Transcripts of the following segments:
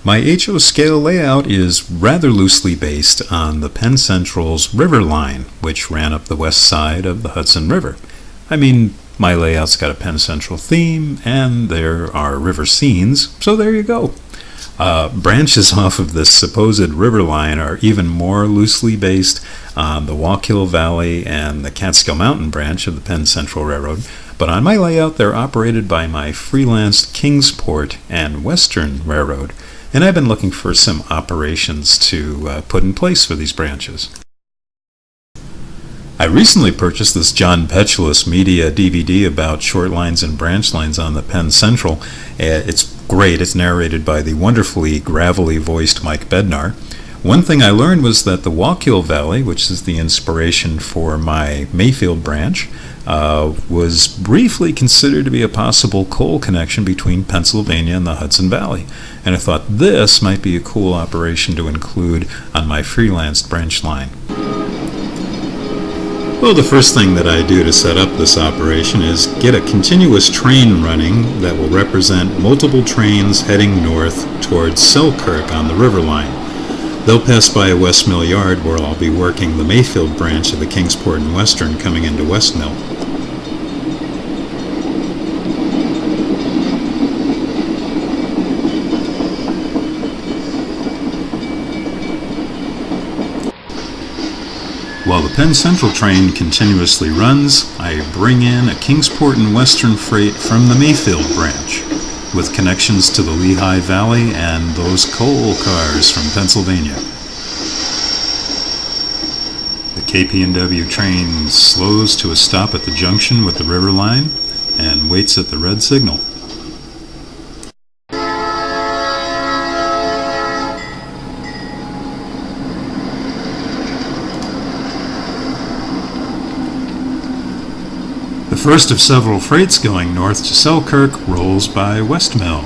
My HO scale layout is rather loosely based on the Penn Central's river line, which ran up the west side of the Hudson River. I mean, my layout's got a Penn Central theme, and there are river scenes, so there you go. Branches off of this supposed river line are even more loosely based on the Wallkill Valley and the Catskill Mountain branch of the Penn Central Railroad, but on my layout they're operated by my freelanced Kingsport and Western Railroad, and I've been looking for some operations to put in place for these branches. I recently purchased this John Pechulis Media DVD about short lines and branch lines on the Penn Central. It's great. It's narrated by the wonderfully gravelly voiced Mike Bednar. One thing I learned was that the Wallkill Valley, which is the inspiration for my Mayfield branch, was briefly considered to be a possible coal connection between Pennsylvania and the Hudson Valley. And I thought this might be a cool operation to include on my freelanced branch line. Well, the first thing that I do to set up this operation is get a continuous train running that will represent multiple trains heading north towards Selkirk on the river line. They'll pass by a West Mill yard where I'll be working the Mayfield branch of the Kingsport and Western coming into West Mill. While the Penn Central train continuously runs, I bring in a Kingsport and Western freight from the Mayfield branch, with connections to the Lehigh Valley and those coal cars from Pennsylvania. The KP&W train slows to a stop at the junction with the river line and waits at the red signal. The first of several freights going north to Selkirk rolls by West Mill.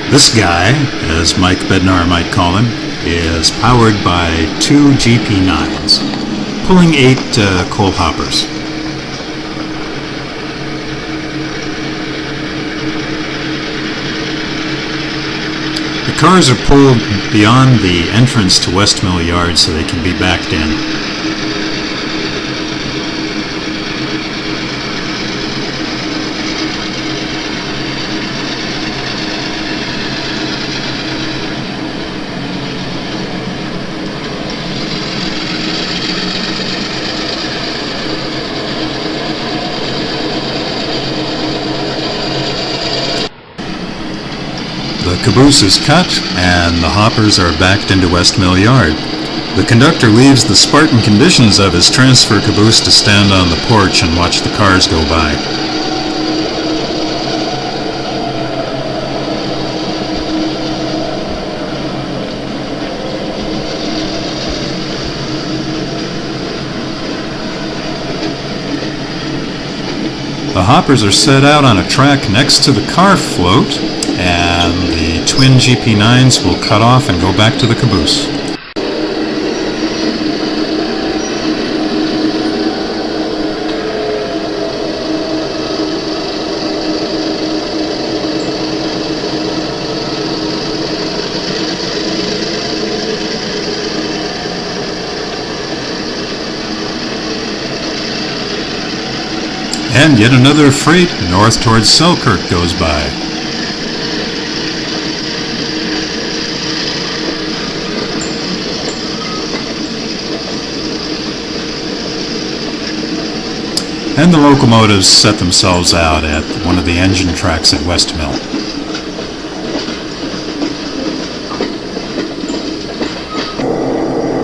This guy, as Mike Bednar might call him, is powered by two GP9s, pulling 8 coal hoppers. The cars are pulled beyond the entrance to West Mill Yard so they can be backed in. The caboose is cut, and the hoppers are backed into West Mill Yard. The conductor leaves the Spartan conditions of his transfer caboose to stand on the porch and watch the cars go by. The hoppers are set out on a track next to the car float, and the twin GP9s will cut off and go back to the caboose. And yet another freight north towards Selkirk goes by. And the locomotives set themselves out at one of the engine tracks at West Mill.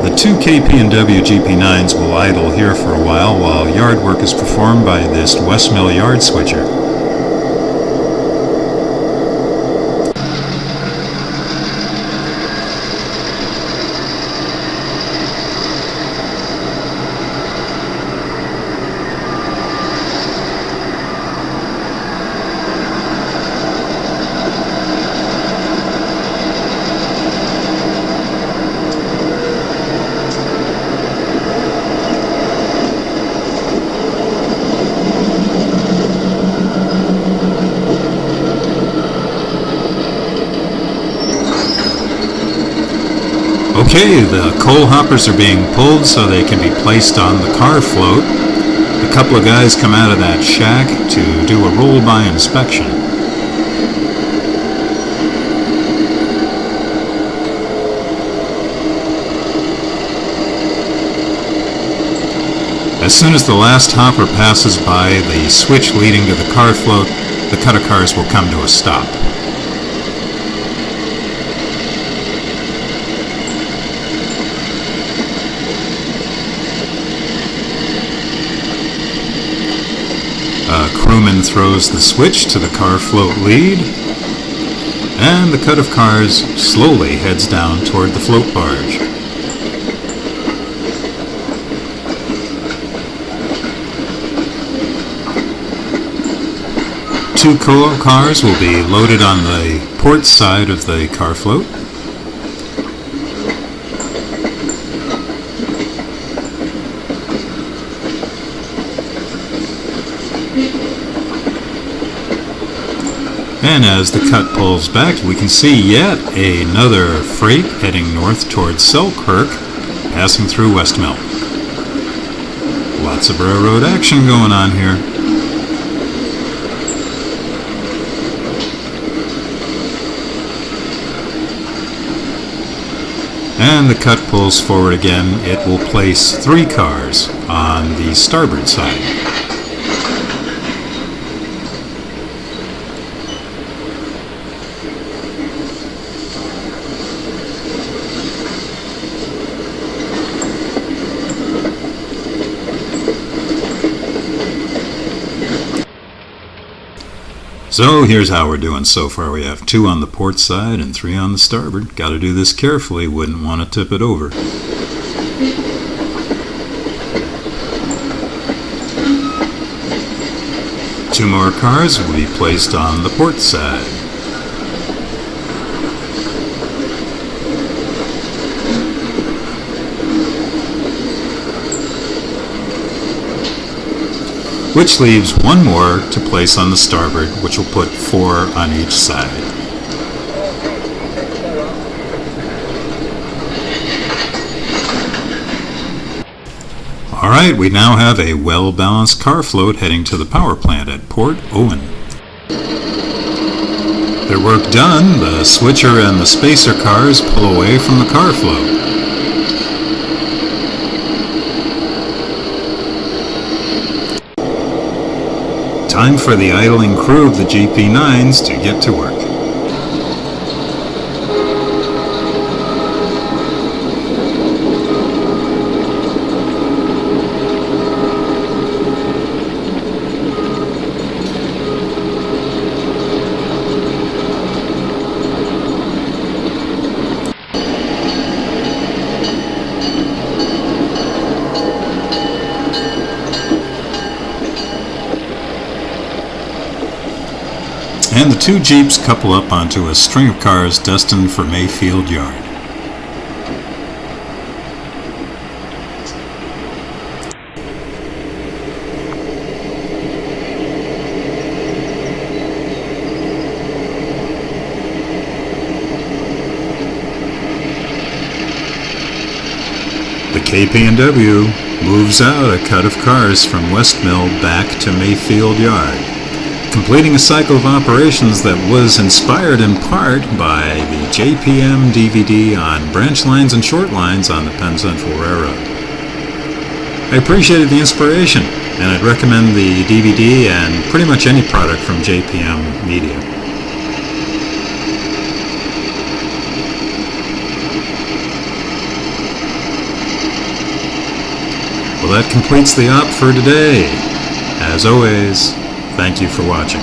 The two KP&W GP9s will idle here for a while yard work is performed by this West Mill yard switcher. Okay, the coal hoppers are being pulled so they can be placed on the car float. A couple of guys come out of that shack to do a roll-by inspection. As soon as the last hopper passes by the switch leading to the car float, the cutter cars will come to a stop. A crewman throws the switch to the car float lead, and the cut of cars slowly heads down toward the float barge. Two coal cars will be loaded on the port side of the car float. And as the cut pulls back, we can see yet another freight heading north towards Selkirk, passing through West Mill. Lots of railroad action going on here. And the cut pulls forward again. It will place 3 cars on the starboard side. So here's how we're doing so far. We have 2 on the port side and 3 on the starboard. Got to do this carefully, wouldn't want to tip it over. Two more cars will be placed on the port side. Which leaves 1 more to place on the starboard, which will put 4 on each side. Alright, we now have a well-balanced car float heading to the power plant at Port Owen. Their work done, the switcher and the spacer cars pull away from the car float. Time for the idling crew of the GP9s to get to work. And the 2 Jeeps couple up onto a string of cars destined for Mayfield Yard. The KP&W moves out a cut of cars from West Mill back to Mayfield Yard, completing a cycle of operations that was inspired in part by the JPM DVD on branch lines and short lines on the Penn Central Railroad. I appreciated the inspiration, and I'd recommend the DVD and pretty much any product from JPM Media. Well, that completes the op for today. As always, thank you for watching.